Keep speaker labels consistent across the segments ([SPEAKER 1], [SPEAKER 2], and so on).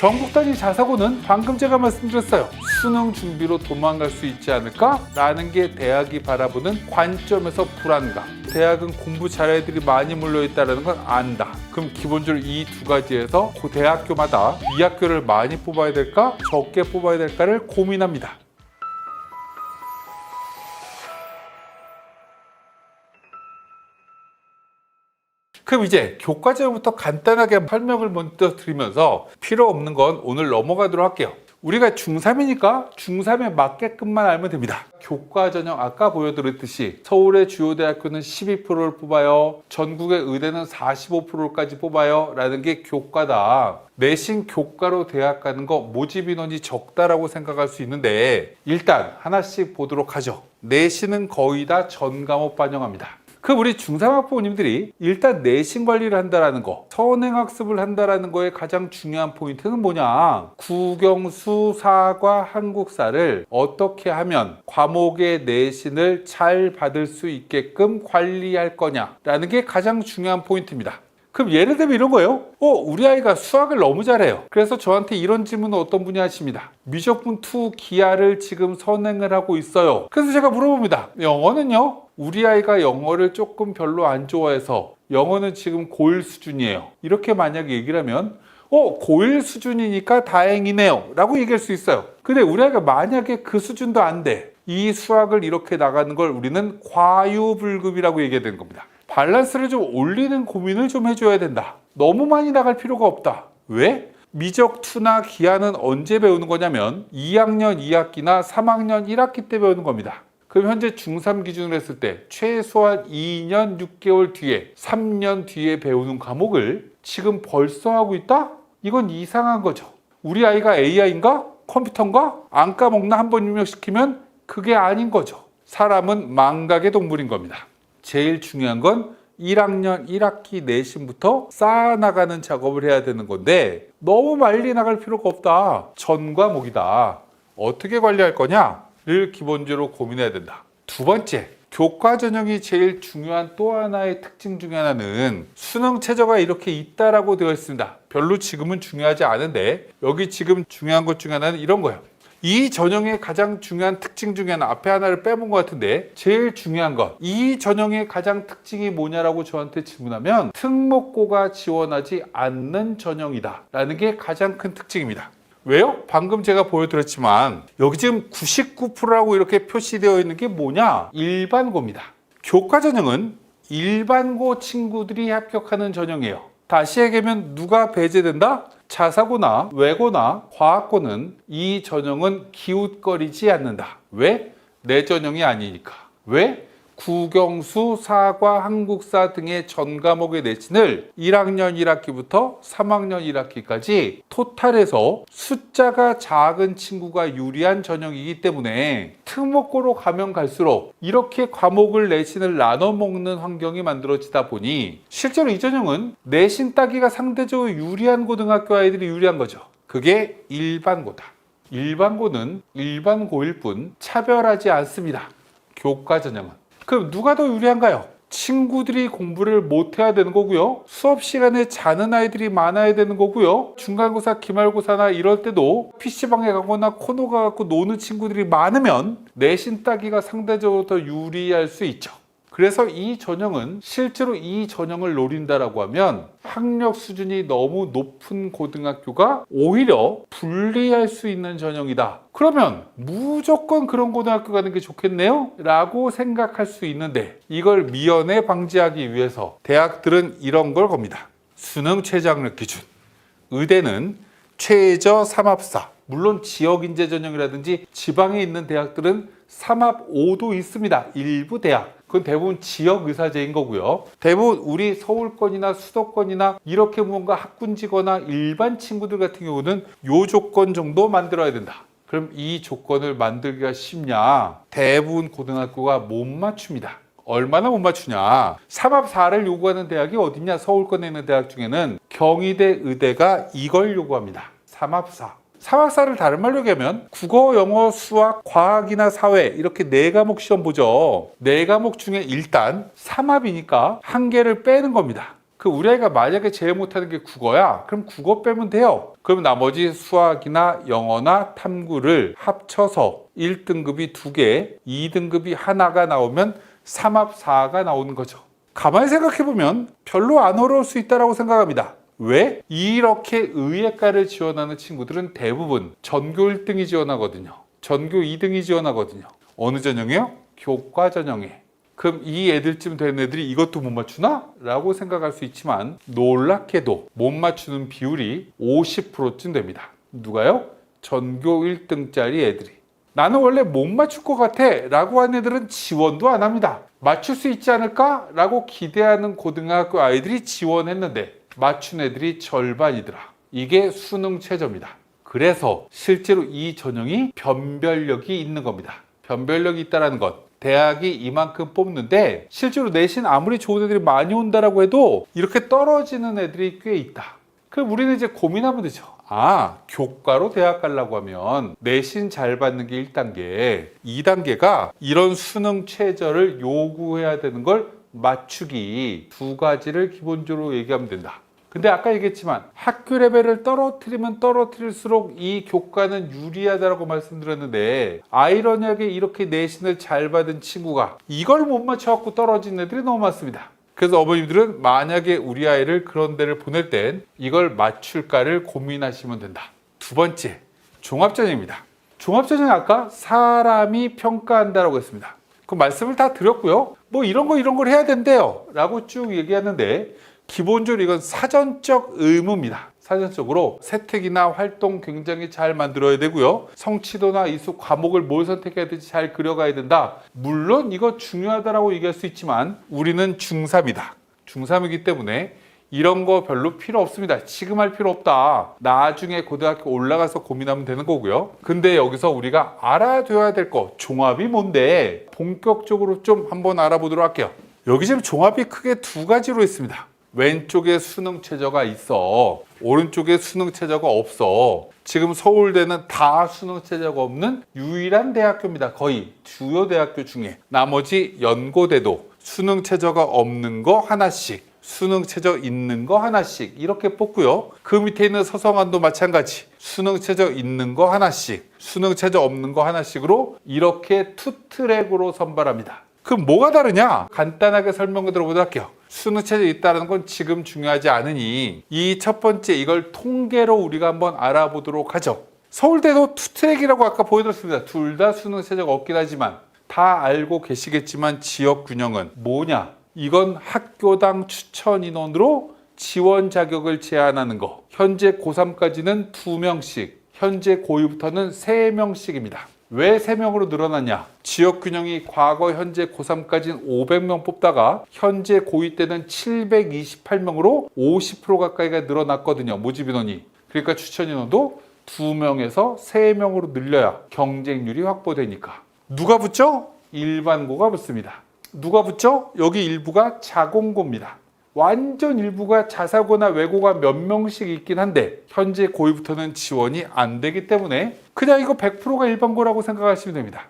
[SPEAKER 1] 전국 단위 자사고는 방금 제가 말씀드렸어요. 수능 준비로 도망갈 수 있지 않을까? 라는 게 대학이 바라보는 관점에서 불안감. 대학은 공부 잘할 애들이 많이 몰려있다는 건 안다. 그럼 기본적으로 이 두 가지에서 그 대학교마다 이 학교를 많이 뽑아야 될까? 적게 뽑아야 될까를 고민합니다. 그럼 이제 교과제부터 간단하게 설명을 먼저 드리면서 필요 없는 건 오늘 넘어가도록 할게요. 우리가 중3이니까 중3에 맞게끔만 알면 됩니다. 교과 전형 아까 보여드렸듯이 서울의 주요 대학교는 12%를 뽑아요. 전국의 의대는 45%까지 뽑아요. 라는 게 교과다. 내신 교과로 대학 가는 거 모집 인원이 적다라고 생각할 수 있는데 일단 하나씩 보도록 하죠. 내신은 거의 다 전 과목 반영합니다. 그럼 우리 중3학부모님들이 일단 내신 관리를 한다는 거, 선행학습을 한다는 거에 가장 중요한 포인트는 뭐냐? 국영수, 사과, 한국사를 어떻게 하면 과목의 내신을 잘 받을 수 있게끔 관리할 거냐라는 게 가장 중요한 포인트입니다. 그럼 예를 들면 이런 거예요. 우리 아이가 수학을 너무 잘해요. 그래서 저한테 이런 질문을 어떤 분이 하십니다. 미적분2 기하를 지금 선행을 하고 있어요. 그래서 제가 물어봅니다. 영어는요? 우리 아이가 영어를 조금 별로 안 좋아해서 영어는 지금 고1 수준이에요. 이렇게 만약에 얘기를 하면 고1 수준이니까 다행이네요 라고 얘기할 수 있어요. 근데 우리 아이가 만약에 그 수준도 안 돼. 이 수학을 이렇게 나가는 걸 우리는 과유불급이라고 얘기해야 되는 겁니다. 밸런스를 좀 올리는 고민을 좀 해줘야 된다. 너무 많이 나갈 필요가 없다. 왜? 미적2나 기하는 언제 배우는 거냐면 2학년 2학기나 3학년 1학기 때 배우는 겁니다. 그럼 현재 중3 기준으로 했을 때 최소한 2년 6개월 뒤에 3년 뒤에 배우는 과목을 지금 벌써 하고 있다? 이건 이상한 거죠. 우리 아이가 AI인가? 컴퓨터인가? 안 까먹나? 한번 입력시키면 그게 아닌 거죠. 사람은 망각의 동물인 겁니다. 제일 중요한 건 1학년 1학기 내신부터 쌓아나가는 작업을 해야 되는 건데 너무 빨리 나갈 필요가 없다. 전 과목이다. 어떻게 관리할 거냐를 기본적으로 고민해야 된다. 두 번째, 교과 전형이 제일 중요한 또 하나의 특징 중에 하나는 수능 최저가 이렇게 있다라고 되어 있습니다. 별로 지금은 중요하지 않은데 여기 지금 중요한 것 중에 하나는 이런 거예요. 이 전형의 가장 중요한 특징 중에 하나, 앞에 하나를 빼본 것 같은데 제일 중요한 것, 이 전형의 가장 특징이 뭐냐라고 저한테 질문하면 특목고가 지원하지 않는 전형이다 라는 게 가장 큰 특징입니다. 왜요? 방금 제가 보여드렸지만 여기 지금 99%라고 이렇게 표시되어 있는 게 뭐냐? 일반고입니다. 교과 전형은 일반고 친구들이 합격하는 전형이에요. 다시 얘기하면 누가 배제된다? 자사고나 외고나 과학고는 이 전형은 기웃거리지 않는다. 왜? 내 전형이 아니니까. 왜? 국영수, 사과, 한국사 등의 전 과목의 내신을 1학년 1학기부터 3학년 1학기까지 토탈해서 숫자가 작은 친구가 유리한 전형이기 때문에 특목고로 가면 갈수록 이렇게 과목을 내신을 나눠 먹는 환경이 만들어지다 보니 실제로 이 전형은 내신 따기가 상대적으로 유리한 고등학교 아이들이 유리한 거죠. 그게 일반고다. 일반고는 일반고일 뿐 차별하지 않습니다. 교과 전형은. 그럼 누가 더 유리한가요? 친구들이 공부를 못해야 되는 거고요. 수업 시간에 자는 아이들이 많아야 되는 거고요. 중간고사, 기말고사나 이럴 때도 PC방에 가거나 코너 가갖고 노는 친구들이 많으면 내신 따기가 상대적으로 더 유리할 수 있죠. 그래서 이 전형은 실제로 이 전형을 노린다라고 하면 학력 수준이 너무 높은 고등학교가 오히려 불리할 수 있는 전형이다. 그러면 무조건 그런 고등학교 가는 게 좋겠네요? 라고 생각할 수 있는데 이걸 미연에 방지하기 위해서 대학들은 이런 걸 겁니다. 수능 최저학력 기준. 의대는 최저 3합4. 물론 지역인재 전형이라든지 지방에 있는 대학들은 3합5도 있습니다. 일부 대학. 그건 대부분 지역 의사제인 거고요. 대부분 우리 서울권이나 수도권이나 이렇게 뭔가 학군지거나 일반 친구들 같은 경우는 요 조건 정도 만들어야 된다. 그럼 이 조건을 만들기가 쉽냐? 대부분 고등학교가 못 맞춥니다. 얼마나 못 맞추냐? 3합4를 요구하는 대학이 어디냐? 서울권에 있는 대학 중에는 경희대, 의대가 이걸 요구합니다. 3합4. 3학사를 다른 말로 얘기하면 국어, 영어, 수학, 과학이나 사회 이렇게 4과목 시험 보죠. 4과목 중에 일단 3합이니까 한 개를 빼는 겁니다. 우리 아이가 만약에 제일 못하는 게 국어야. 그럼 국어 빼면 돼요. 그럼 나머지 수학이나 영어나 탐구를 합쳐서 1등급이 2개, 2등급이 하나가 나오면 삼합 4가 나오는 거죠. 가만히 생각해보면 별로 안 어려울 수 있다고 생각합니다. 왜? 이렇게 의예과를 지원하는 친구들은 대부분 전교 1등이 지원하거든요. 전교 2등이 지원하거든요. 어느 전형이요? 교과 전형에. 그럼 이 애들쯤 되는 애들이 이것도 못 맞추나? 라고 생각할 수 있지만 놀랍게도 못 맞추는 비율이 50%쯤 됩니다. 누가요? 전교 1등짜리 애들이. 나는 원래 못 맞출 것 같아 라고 하는 애들은 지원도 안 합니다. 맞출 수 있지 않을까? 라고 기대하는 고등학교 아이들이 지원했는데 맞춘 애들이 절반이더라. 이게 수능 최저입니다. 그래서 실제로 이 전형이 변별력이 있는 겁니다. 변별력이 있다는 것. 대학이 이만큼 뽑는데 실제로 내신 아무리 좋은 애들이 많이 온다라고 해도 이렇게 떨어지는 애들이 꽤 있다. 그럼 우리는 이제 고민하면 되죠. 교과로 대학 가려고 하면 내신 잘 받는 게 1단계, 2단계가 이런 수능 최저를 요구해야 되는 걸 맞추기, 2가지를 기본적으로 얘기하면 된다. 근데 아까 얘기했지만 학교 레벨을 떨어뜨리면 떨어뜨릴수록 이 교과는 유리하다고 말씀드렸는데 아이러니하게 이렇게 내신을 잘 받은 친구가 이걸 못 맞춰갖고 떨어진 애들이 너무 많습니다. 그래서 어머님들은 만약에 우리 아이를 그런 데를 보낼 땐 이걸 맞출까를 고민하시면 된다. 2번째, 종합전형입니다. 종합전형은 아까 사람이 평가한다라고 했습니다. 그 말씀을 다 드렸고요. 뭐 이런 걸 해야 된대요 라고 쭉 얘기하는데 기본적으로 이건 사전적 의무입니다. 사전적으로 세특이나 활동 굉장히 잘 만들어야 되고요. 성취도나 이수 과목을 뭘 선택해야 될지 잘 그려가야 된다. 물론 이거 중요하다라고 얘기할 수 있지만 우리는 중3이다. 중3이기 때문에 이런 거 별로 필요 없습니다. 지금 할 필요 없다. 나중에 고등학교 올라가서 고민하면 되는 거고요. 근데 여기서 우리가 알아둬야 될 거, 종합이 뭔데 본격적으로 좀 한번 알아보도록 할게요. 여기 지금 종합이 크게 2가지로 있습니다. 왼쪽에 수능 최저가 있어. 오른쪽에 수능 최저가 없어. 지금 서울대는 다 수능 최저가 없는 유일한 대학교입니다. 거의 주요 대학교 중에. 나머지 연고대도 수능 최저가 없는 거 하나씩, 수능 최저 있는 거 하나씩 이렇게 뽑고요. 그 밑에 있는 서성한도 마찬가지. 수능 최저 있는 거 하나씩, 수능 최저 없는 거 하나씩으로 이렇게 2트랙으로 선발합니다. 그럼 뭐가 다르냐? 간단하게 설명을 들어보도록 할게요. 수능 최저 있다는 건 지금 중요하지 않으니 이 첫 번째 이걸 통계로 우리가 한번 알아보도록 하죠. 서울대도 2트랙이라고 아까 보여드렸습니다. 둘 다 수능 최저가 없긴 하지만 다 알고 계시겠지만 지역균형은 뭐냐? 이건 학교당 추천 인원으로 지원 자격을 제한하는 거. 현재 고3까지는 2명씩, 현재 고2부터는 3명씩입니다. 왜 3명으로 늘어났냐? 지역균형이 과거 현재 고3까지는 500명 뽑다가 현재 고2 때는 728명으로 50% 가까이가 늘어났거든요. 모집인원이. 그러니까 추천인원도 2명에서 3명으로 늘려야 경쟁률이 확보되니까. 누가 붙죠? 일반고가 붙습니다. 누가 붙죠? 여기 일부가 자공고입니다. 완전 일부가 자사고나 외고가 몇 명씩 있긴 한데 현재 고2부터는 지원이 안 되기 때문에 그냥 이거 100%가 일반고라고 생각하시면 됩니다.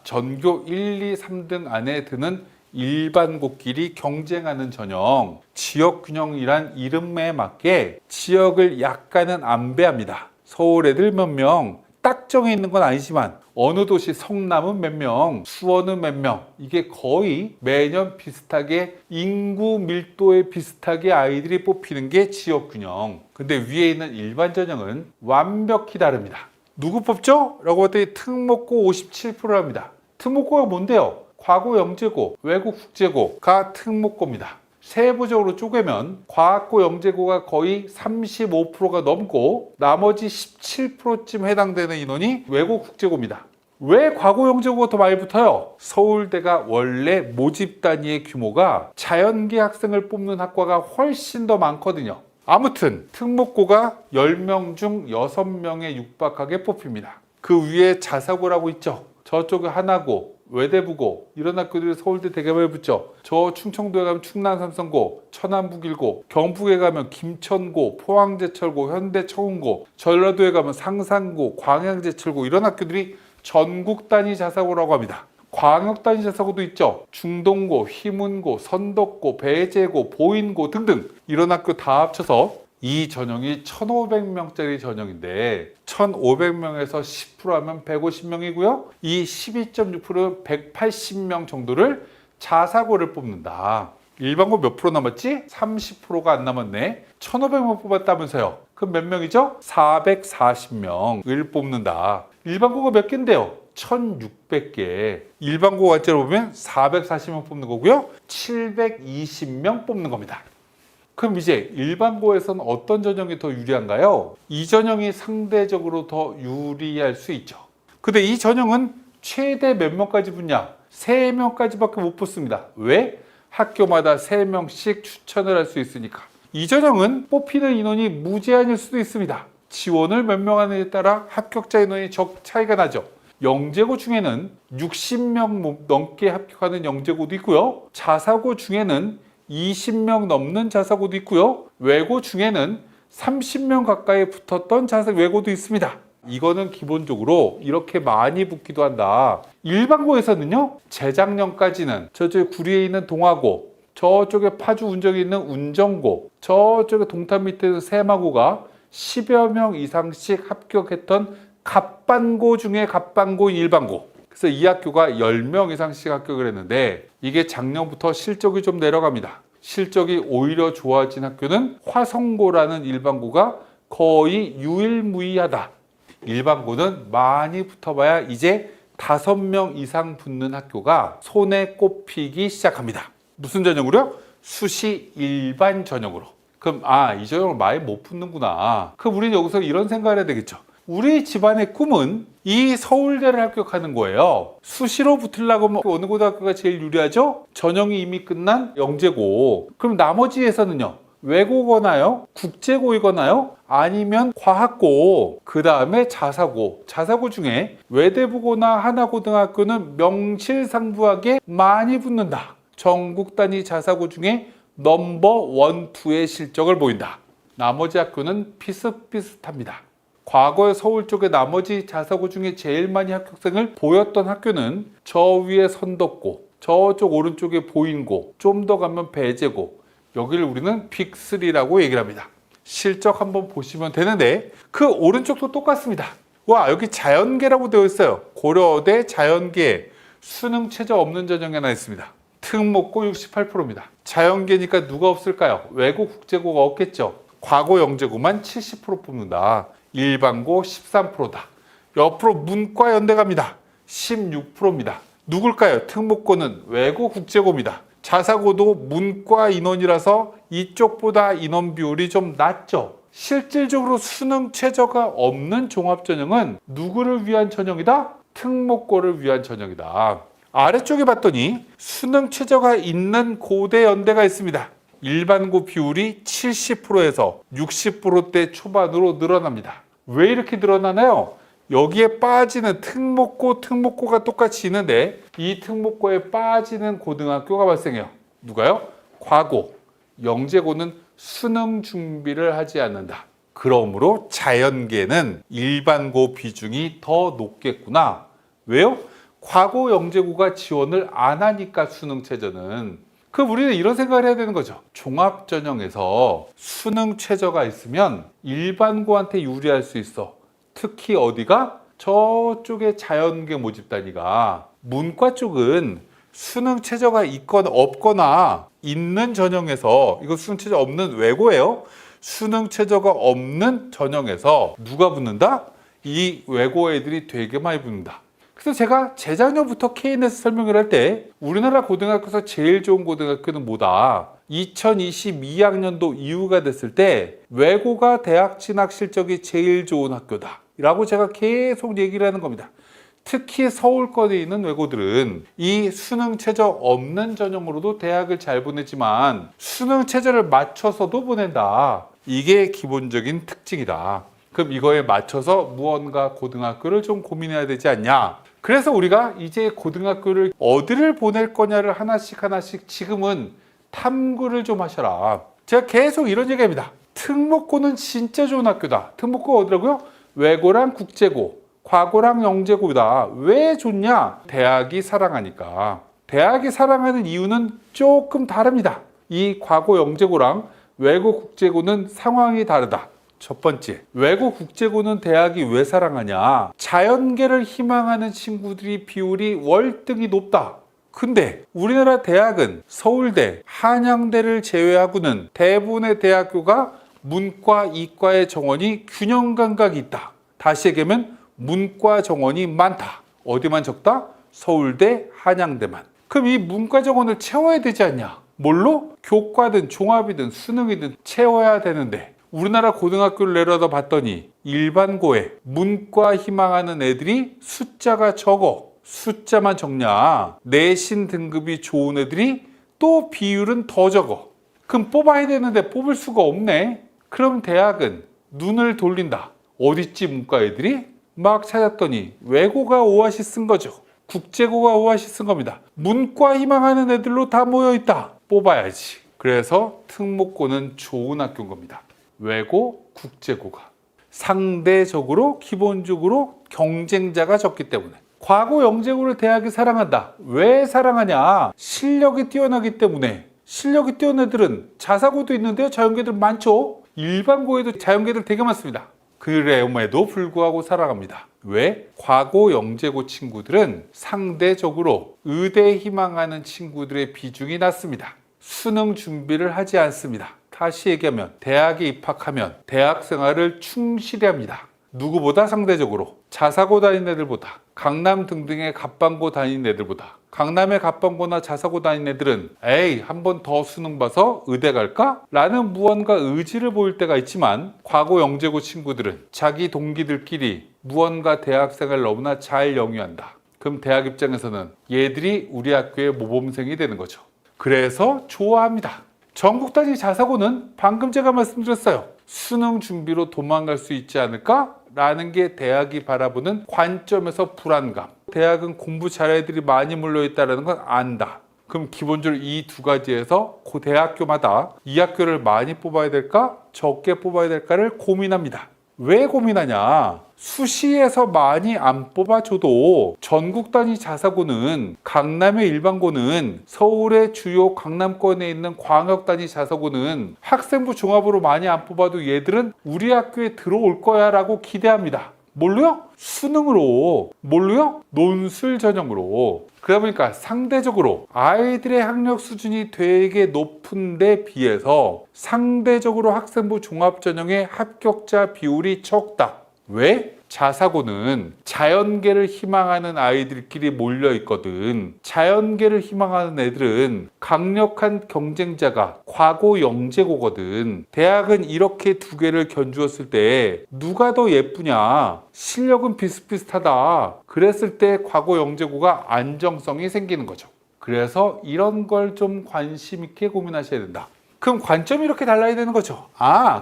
[SPEAKER 1] 전교 1, 2, 3등 안에 드는 일반고끼리 경쟁하는 전형. 지역균형이란 이름에 맞게 지역을 약간은 안배합니다. 서울 애들 몇 명, 딱 정해 있는 건 아니지만 어느 도시 성남은 몇 명, 수원은 몇 명, 이게 거의 매년 비슷하게 인구 밀도에 비슷하게 아이들이 뽑히는 게 지역균형. 근데 위에 있는 일반 전형은 완벽히 다릅니다. 누구 뽑죠? 라고 했더니 특목고 57%입니다. 특목고가 뭔데요? 과고 영재고, 외고 국제고가 특목고입니다. 세부적으로 쪼개면 과학고 영재고가 거의 35%가 넘고 나머지 17%쯤 해당되는 인원이 외고 국제고입니다. 왜 과고 영재고가 더 많이 붙어요? 서울대가 원래 모집 단위의 규모가 자연계 학생을 뽑는 학과가 훨씬 더 많거든요. 아무튼 특목고가 10명 중 6명에 육박하게 뽑힙니다. 그 위에 자사고라고 있죠. 저쪽에 하나고, 외대부고 이런 학교들이 서울대 대개발에 붙죠. 저 충청도에 가면 충남삼성고, 천안북일고, 경북에 가면 김천고, 포항제철고, 현대청운고, 전라도에 가면 상산고, 광양제철고 이런 학교들이 전국 단위 자사고라고 합니다. 광역단위 자사고도 있죠. 중동고, 휘문고, 선덕고, 배재고, 보인고 등등 이런 학교 다 합쳐서 이 전형이 1,500명짜리 전형인데 1,500명에서 10% 하면 150명이고요. 이 12.6%는 180명 정도를 자사고를 뽑는다. 일반고 몇 프로 남았지? 30%가 안 남았네. 1,500명 뽑았다면서요. 그럼 몇 명이죠? 440명을 뽑는다. 일반고가 몇 개인데요? 1,600개. 일반고 관점으로 보면 440명 뽑는 거고요. 720명 뽑는 겁니다. 그럼 이제 일반고에서는 어떤 전형이 더 유리한가요? 이 전형이 상대적으로 더 유리할 수 있죠. 근데 이 전형은 최대 몇 명까지 붙냐? 3명까지밖에 못 붙습니다. 왜? 학교마다 3명씩 추천을 할 수 있으니까. 이 전형은 뽑히는 인원이 무제한일 수도 있습니다. 지원을 몇 명 하느냐에 따라 합격자 인원이 차이가 나죠. 영재고 중에는 60명 넘게 합격하는 영재고도 있고요. 자사고 중에는 20명 넘는 자사고도 있고요. 외고 중에는 30명 가까이 붙었던 외고도 있습니다. 이거는 기본적으로 이렇게 많이 붙기도 한다. 일반고에서는요, 재작년까지는 저쪽에 구리에 있는 동아고, 저쪽에 파주 운정에 있는 운정고, 저쪽에 동탄 밑에 있는 세마고가 10여 명 이상씩 합격했던 갑반고 중에 갑반고인 일반고. 그래서 이 학교가 10명 이상씩 합격을 했는데 이게 작년부터 실적이 좀 내려갑니다. 실적이 오히려 좋아진 학교는 화성고라는 일반고가 거의 유일무이하다. 일반고는 많이 붙어봐야 이제 5명 이상 붙는 학교가 손에 꼽히기 시작합니다. 무슨 전형으로요? 수시 일반 전형으로. 그럼 이 전형을 많이 못 붙는구나. 그럼 우리는 여기서 이런 생각을 해야 되겠죠. 우리 집안의 꿈은 이 서울대를 합격하는 거예요. 수시로 붙으려고 하면 어느 고등학교가 제일 유리하죠? 전형이 이미 끝난 영재고. 그럼 나머지에서는요? 외고거나요? 국제고이거나요? 아니면 과학고, 그 다음에 자사고. 자사고 중에 외대부고나 하나고등학교는 명실상부하게 많이 붙는다. 전국 단위 자사고 중에 넘버 1, 2의 실적을 보인다. 나머지 학교는 비슷비슷합니다. 과거에 서울 쪽에 나머지 자사고 중에 제일 많이 합격생을 보였던 학교는 저 위에 선덕고, 저쪽 오른쪽에 보인고, 좀 더 가면 배재고, 여기를 우리는 빅3라고 얘기를 합니다. 실적 한번 보시면 되는데 그 오른쪽도 똑같습니다. 와, 여기 자연계라고 되어 있어요. 고려대 자연계 수능 최저 없는 전형이 하나 있습니다. 특목고 68%입니다. 자연계니까 누가 없을까요? 외고 국제고가 없겠죠. 과거 영재고만 70% 뽑는다. 일반고 13%다. 옆으로 문과 연대 갑니다. 16%입니다. 누굴까요? 특목고는 외고 국제고입니다. 자사고도 문과 인원이라서 이쪽보다 인원 비율이 좀 낮죠. 실질적으로 수능 최저가 없는 종합전형은 누구를 위한 전형이다? 특목고를 위한 전형이다. 아래쪽에 봤더니 수능 최저가 있는 고대 연대가 있습니다. 일반고 비율이 70%에서 60%대 초반으로 늘어납니다. 왜 이렇게 늘어나나요? 여기에 빠지는 특목고가 똑같이 있는데 이 특목고에 빠지는 고등학교가 발생해요. 누가요? 과고, 영재고는 수능 준비를 하지 않는다. 그러므로 자연계는 일반고 비중이 더 높겠구나. 왜요? 과고, 영재고가 지원을 안 하니까 수능 최저는. 그럼 우리는 이런 생각을 해야 되는 거죠. 종합전형에서 수능 최저가 있으면 일반고한테 유리할 수 있어. 특히 어디가? 저쪽에 자연계 모집단위가. 문과 쪽은 수능 최저가 있거나 없거나 있는 전형에서, 이거 수능 최저 없는 외고예요. 수능 최저가 없는 전형에서 누가 붙는다? 이 외고 애들이 되게 많이 붙는다. 그래서 제가 재작년부터 KNS 설명을 할 때 우리나라 고등학교에서 제일 좋은 고등학교는 뭐다? 2022학년도 이후가 됐을 때 외고가 대학 진학 실적이 제일 좋은 학교다 라고 제가 계속 얘기를 하는 겁니다. 특히 서울권에 있는 외고들은 이 수능 최저 없는 전형으로도 대학을 잘 보내지만 수능 최저를 맞춰서도 보낸다. 이게 기본적인 특징이다. 그럼 이거에 맞춰서 무언가 고등학교를 좀 고민해야 되지 않냐. 그래서 우리가 이제 고등학교를 어디를 보낼 거냐를 하나씩 지금은 탐구를 좀 하셔라. 제가 계속 이런 얘기합니다. 특목고는 진짜 좋은 학교다. 특목고가 어디라고요? 외고랑 국제고, 과거랑 영재고다. 왜 좋냐? 대학이 사랑하니까. 대학이 사랑하는 이유는 조금 다릅니다. 이 과거 영재고랑 외고 국제고는 상황이 다르다. 첫 번째, 외고 국제고는 대학이 왜 사랑하냐? 자연계를 희망하는 친구들이 비율이 월등히 높다. 근데 우리나라 대학은 서울대, 한양대를 제외하고는 대부분의 대학교가 문과, 이과의 정원이 균형 감각이 있다. 다시 얘기하면 문과 정원이 많다. 어디만 적다? 서울대, 한양대만. 그럼 이 문과 정원을 채워야 되지 않냐? 뭘로? 교과든 종합이든 수능이든 채워야 되는데 우리나라 고등학교를 내려다 봤더니 일반고에 문과 희망하는 애들이 숫자가 적어. 숫자만 적냐? 내신 등급이 좋은 애들이 또 비율은 더 적어. 그럼 뽑아야 되는데 뽑을 수가 없네. 그럼 대학은 눈을 돌린다. 어딨지 문과 애들이? 막 찾았더니 외고가 오아시스인 거죠. 국제고가 오아시스인 겁니다. 문과 희망하는 애들로 다 모여있다. 뽑아야지. 그래서 특목고는 좋은 학교인 겁니다. 외고, 국제고가. 상대적으로 기본적으로 경쟁자가 적기 때문에. 과거 영재고를 대학이 사랑한다. 왜 사랑하냐? 실력이 뛰어나기 때문에. 실력이 뛰어난 애들은 자사고도 있는데요. 자연계들 많죠. 일반고에도 자연계들 되게 많습니다. 그럼에도 불구하고 사랑합니다. 왜? 과거 영재고 친구들은 상대적으로 의대에 희망하는 친구들의 비중이 낮습니다. 수능 준비를 하지 않습니다. 다시 얘기하면 대학에 입학하면 대학 생활을 충실히 합니다. 누구보다 상대적으로 자사고 다니는 애들보다 강남 등등의 갑방고 다니는 애들보다 강남의 갑방고나 자사고 다니는 애들은 에이 한 번 더 수능 봐서 의대 갈까? 라는 무언가 의지를 보일 때가 있지만 과거 영재고 친구들은 자기 동기들끼리 무언가 대학생을 너무나 잘 영위한다. 그럼 대학 입장에서는 얘들이 우리 학교의 모범생이 되는 거죠. 그래서 좋아합니다. 전국 단위 자사고는 방금 제가 말씀드렸어요. 수능 준비로 도망갈 수 있지 않을까? 라는 게 대학이 바라보는 관점에서 불안감. 대학은 공부 잘하는 애들이 많이 몰려있다는 건 안다. 그럼 기본적으로 이 두 가지에서 그 대학교마다 이 학교를 많이 뽑아야 될까? 적게 뽑아야 될까를 고민합니다. 왜 고민하냐? 수시에서 많이 안 뽑아줘도 전국 단위 자사고는 강남의 일반고는 서울의 주요 강남권에 있는 광역 단위 자사고는 학생부 종합으로 많이 안 뽑아도 얘들은 우리 학교에 들어올 거야 라고 기대합니다. 뭘로요? 수능으로. 뭘로요? 논술 전형으로. 그러다 보니까 상대적으로 아이들의 학력 수준이 되게 높은 데 비해서 상대적으로 학생부 종합전형의 합격자 비율이 적다. 왜? 자사고는 자연계를 희망하는 아이들끼리 몰려있거든. 자연계를 희망하는 애들은 강력한 경쟁자가 과거 영재고거든. 대학은 이렇게 두 개를 견주었을 때 누가 더 예쁘냐? 실력은 비슷비슷하다. 그랬을 때 과거 영재고가 안정성이 생기는 거죠. 그래서 이런 걸 좀 관심 있게 고민하셔야 된다. 그럼 관점이 이렇게 달라야 되는 거죠.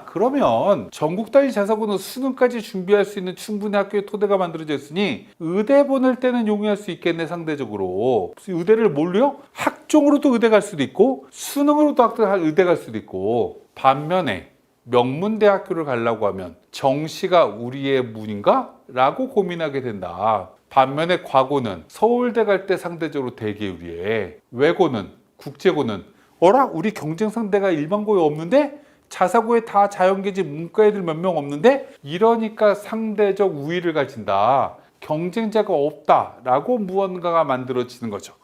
[SPEAKER 1] 그러면 전국 단위 자사고는 수능까지 준비할 수 있는 충분히 학교의 토대가 만들어져 있으니 의대 보낼 때는 용이할 수 있겠네. 상대적으로 의대를 뭘로요? 학종으로도 의대 갈 수도 있고 수능으로도 의대 갈 수도 있고. 반면에 명문대학교를 가려고 하면 정시가 우리의 문인가? 라고 고민하게 된다. 반면에 과고는 서울대 갈 때 상대적으로 되게 유리해. 외고는 국제고는 우리 경쟁 상대가 일반고에 없는데 자사고에 다 자연계지 문과 애들 몇 명 없는데 이러니까 상대적 우위를 가진다. 경쟁자가 없다라고 무언가가 만들어지는 거죠.